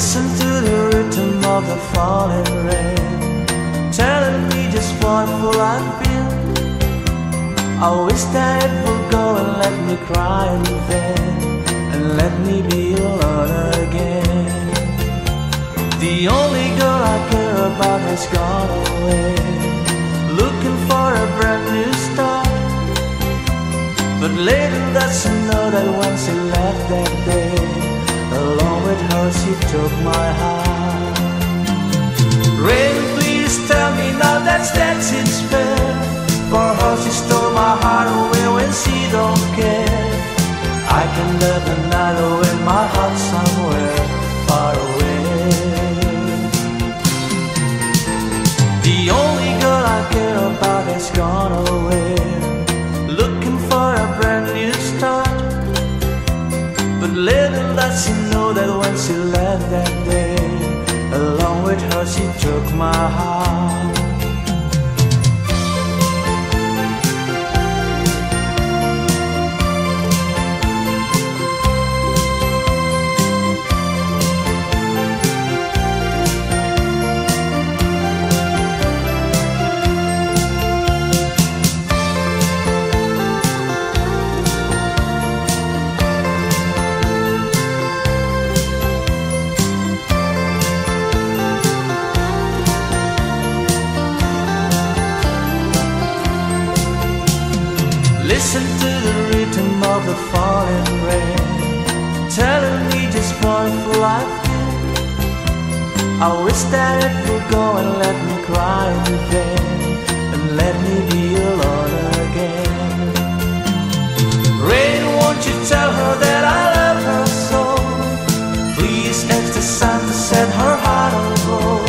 Listen to the rhythm of the falling rain, telling me just what fool I've been. I wish that it would go and let me cry in vain, and let me be alone again. The only girl I care about has gone away, looking for a brand new start. But little does she know that when she left that day, along with her she took my heart. Rain, please tell me now that it's fair. For her she stole my heart away when she don't care. I can live another in my heart somewhere far away. The only girl I care about has gone away, looking for a brand new start. But little does she know that when she left that day, along with her she took my heart. Listen to the rhythm of the falling rain, telling me just what fool I've been. I wish that it would go and let me cry in vain, and let me be alone again. Rain, won't you tell her that I love her so? Please ask the sun to set her heart aglow.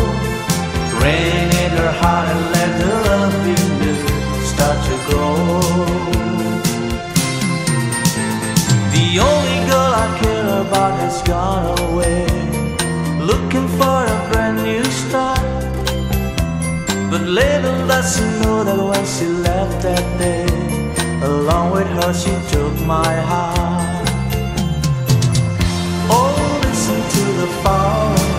Rain in her heart and let the love we knew start to grow. The only girl I care about has gone away, looking for a brand new start. But little does she know that when she left that day, along with her she took my heart. Oh, listen to the falling